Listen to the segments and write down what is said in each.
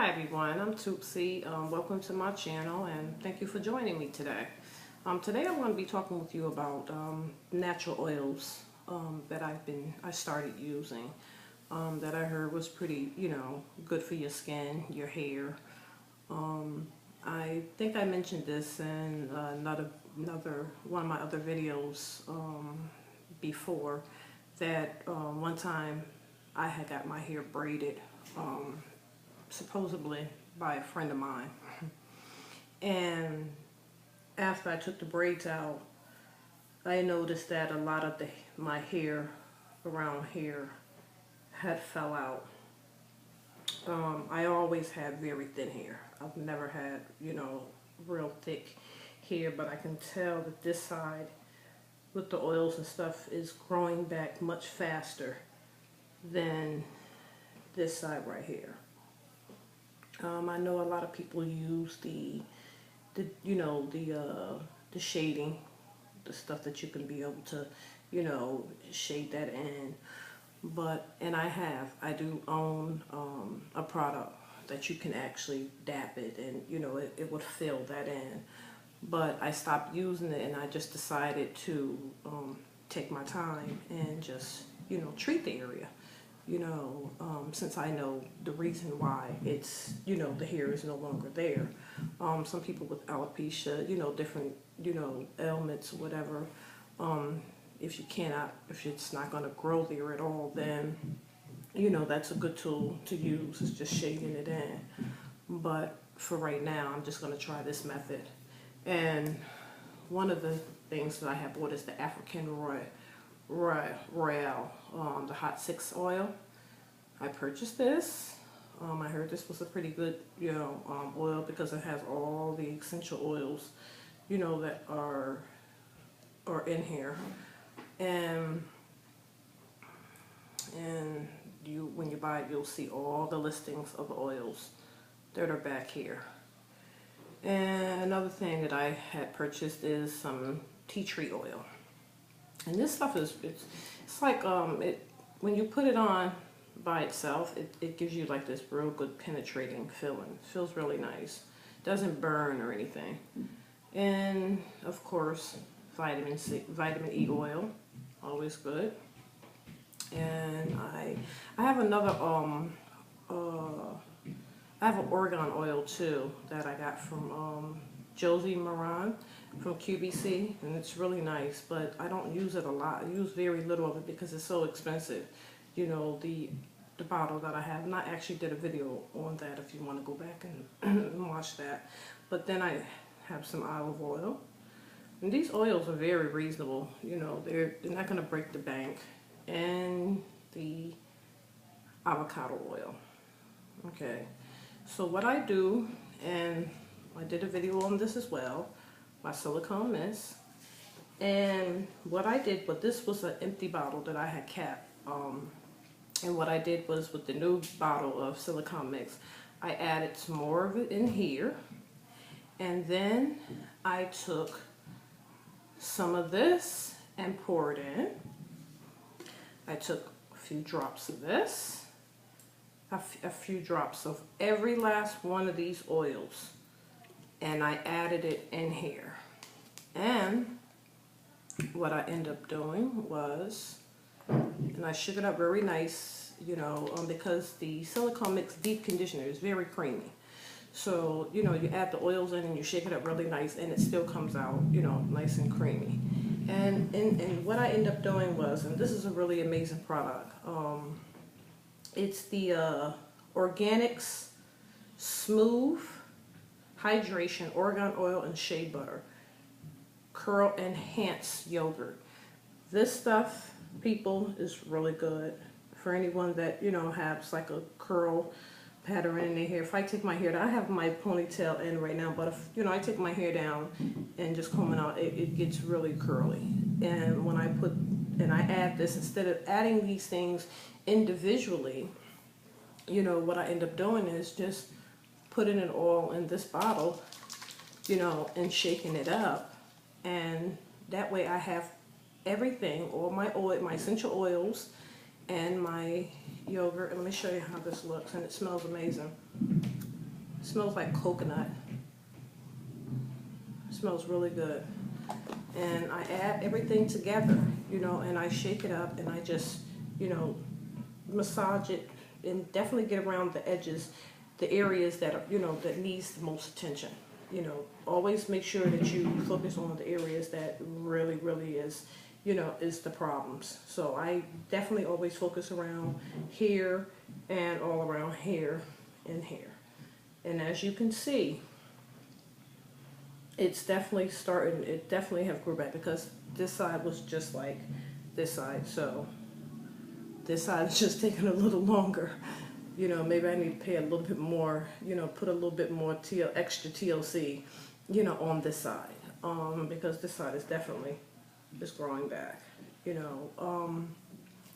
Hi everyone, I'm Toopsie. Welcome to my channel and thank you for joining me today. Today I'm going to be talking with you about natural oils that I started using that I heard was pretty, good for your skin, your hair. I think I mentioned this in another one of my other videos before that one time I had got my hair braided. Supposedly by a friend of mine. And after I took the braids out, I noticed that a lot of my hair around here had fell out. I always had very thin hair. I've never had, real thick hair, but I can tell that this side with the oils and stuff is growing back much faster than this side right here. I know a lot of people use the shading, the stuff that you can be able to, shade that in. And I do own a product that you can actually dap it and, it would fill that in. But I stopped using it and I just decided to take my time and just, treat the area. Since I know the reason why it's, the hair is no longer there. Some people with alopecia, different, ailments or whatever, if it's not going to grow there at all, then, that's a good tool to use, is just shading it in. But for right now, I'm just going to try this method. And one of the things that I have bought is the African Royale, the Hot 6 oil. I purchased this. I heard this was a pretty good, oil because it has all the essential oils, that are in here. And when you buy it, you'll see all the listings of the oils that are back here. And another thing that I had purchased is some tea tree oil. And this stuff it's like when you put it on by itself, it gives you like this real good penetrating feeling. It feels really nice. Doesn't burn or anything. And of course, vitamin E oil, always good. And I have another I have an argan oil too that I got from Josie Moran from QVC, and it's really nice, but I don't use it a lot. I use very little of it because it's so expensive. The bottle that I have, and I actually did a video on that if you want to go back and watch that. But then I have some olive oil, and these oils are very reasonable. They're not going to break the bank. And the avocado oil. Okay, so what I do, and I did a video on this as well, my silicone mist. And what I did, but this was an empty bottle that I had kept. And what I did was, with the new bottle of silicone mix, I added some more of it in here. And then I took some of this and poured in. I took a few drops of this, a few drops of every last one of these oils, and I added it in here. And what I ended up doing was, and I shook it up very nice, because the silicone mix deep conditioner is very creamy. So, you add the oils in and you shake it up really nice, and it still comes out, nice and creamy. And what I ended up doing was, and this is a really amazing product, it's the Organics Smooth Hydration Argan Oil and Shea Butter Curl Enhanced Yogurt. This stuff, people, is really good for anyone that, has like a curl pattern in their hair. If I take my hair down, I have my ponytail in right now, but if I take my hair down and just comb it out, it gets really curly. And when I add this, instead of adding these things individually, what I end up doing is just putting it all in this bottle, and shaking it up. And that way I have everything, all my oil, my essential oils, and my yogurt. And let me show you how this looks, and it smells amazing. It smells like coconut. It smells really good. And I add everything together, you know, and I shake it up and I just, you know, massage it and definitely get around the edges, the areas that are, you know, that needs the most attention. You know, always make sure that you focus on the areas that really, really is, you know, is the problems. So I definitely always focus around here and all around here and here. And as you can see, it's definitely starting, it definitely have grew back, because this side was just like this side. So this side is just taking a little longer. You know, maybe I need to pay a little bit more, you know, put a little bit more extra TLC, you know, on this side. Because this side is definitely just growing back, you know.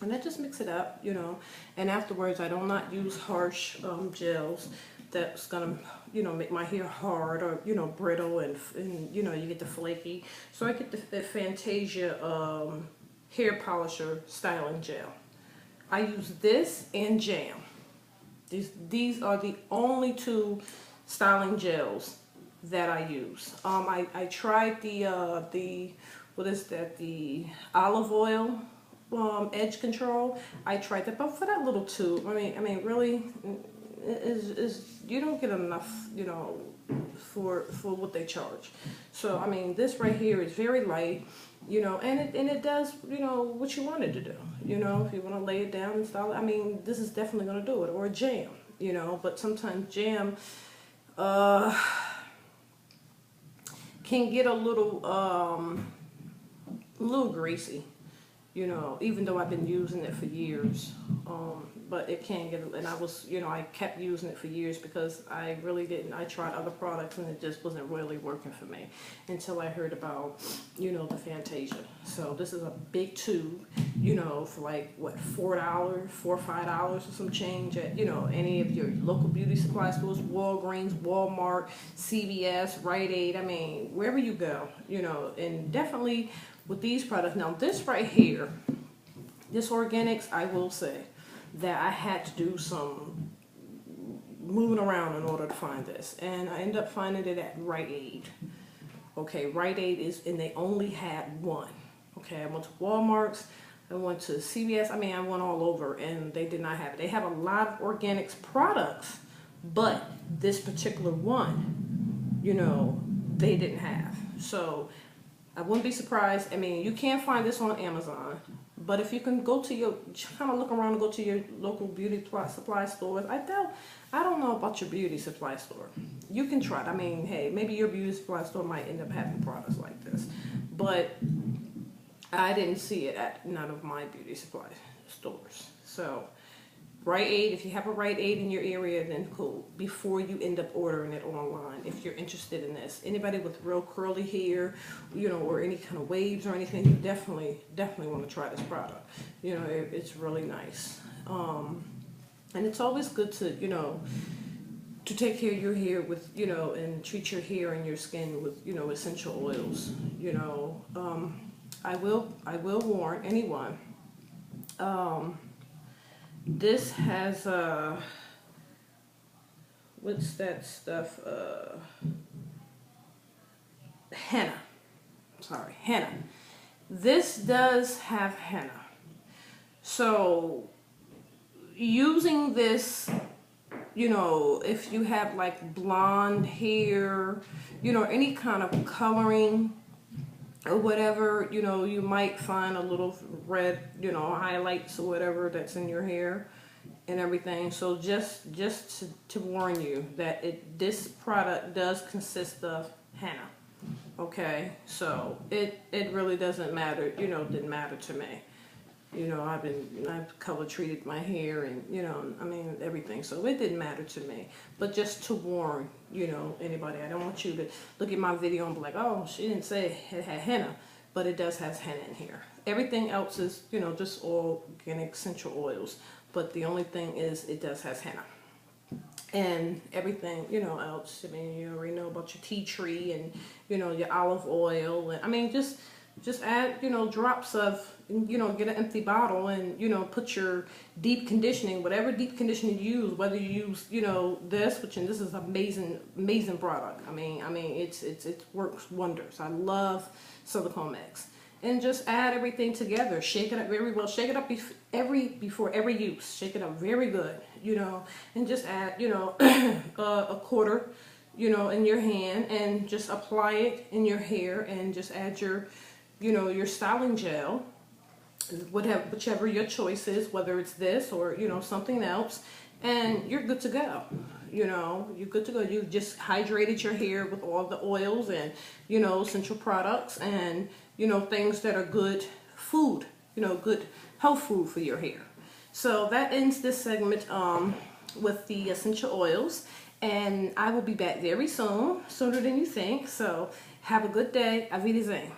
And I just mix it up, you know. And afterwards, I do not use harsh gels that's gonna, you know, make my hair hard or, you know, brittle and you know, you get the flaky. So I get the Fantasia hair polisher styling gel. I use this and Jam. These are the only two styling gels that I use. I tried the what is that, the olive oil edge control. I tried that, but for that little tube, I mean really, is you don't get enough, you know, for what they charge. So I mean, this right here is very light, you know, and it does, you know, what you want it to do. You know, if you want to lay it down and style it, I mean, this is definitely going to do it. Or Jam, you know, but sometimes Jam can get a little greasy, you know, even though I've been using it for years. But it can get, and I was, you know, I kept using it for years because I really didn't, I tried other products and it just wasn't really working for me until I heard about, you know, the Fantasia. So this is a big tube, you know, for like, what, $4, $4 or $5 or some change at, you know, any of your local beauty supply stores, Walgreens, Walmart, CVS, Rite Aid, I mean, wherever you go, you know, and definitely with these products. Now this right here, this Organics, I will say that I had to do some moving around in order to find this, and I ended up finding it at Rite Aid. Okay, Rite Aid is, and they only had one. Okay, I went to Walmart's, I went to CVS, I mean I went all over and they did not have it. They have a lot of Organics products, but this particular one, you know, they didn't have. So I wouldn't be surprised. I mean, you can't find this on Amazon, but if you can go to your, kind of look around and go to your local beauty supply stores. I don't know about your beauty supply store. You can try it. I mean, hey, maybe your beauty supply store might end up having products like this, but I didn't see it at none of my beauty supply stores. So Rite Aid, if you have a Rite Aid in your area, then cool. Before you end up ordering it online, if you're interested in this. Anybody with real curly hair, you know, or any kind of waves or anything, you definitely want to try this product. You know, it's really nice. And it's always good to, you know, to take care of your hair with, you know, and treat your hair and your skin with, you know, essential oils. You know, I will warn anyone. This has what's that stuff? Henna. Sorry, henna. This does have henna. So using this, you know, if you have like blonde hair, you know, any kind of coloring or whatever, you know, you might find a little red, you know, highlights or whatever that's in your hair and everything. So just to warn you that this product does consist of henna. Okay, so it really doesn't matter, you know, didn't matter to me. You know, I've color treated my hair and, you know, I mean, everything. So it didn't matter to me. But just to warn, you know, anybody, I don't want you to look at my video and be like, oh, she didn't say it had henna. But it does have henna in here. Everything else is, you know, just organic essential oils. But the only thing is it does have henna. And everything, you know, else, I mean, you already know about your tea tree and, you know, your olive oil. And I mean, just just add, you know, drops of, you know, get an empty bottle and, you know, put your deep conditioning, whatever deep conditioning you use, whether you use, you know, this, which, and this is amazing product. I mean, it works wonders. I love Silicone Mix. And just add everything together. Shake it up very well. Shake it up before every use. Shake it up very good, you know, and just add, you know, a quarter, you know, in your hand, and just apply it in your hair, and just add your, you know, your styling gel, whichever your choice is, whether it's this or, you know, something else, and you're good to go. You know, you're good to go. You just hydrated your hair with all the oils and, you know, essential products, and, you know, things that are good food, you know, good health food for your hair. So that ends this segment with the essential oils, and I will be back very soon, sooner than you think. So have a good day. Auf Wiedersehen.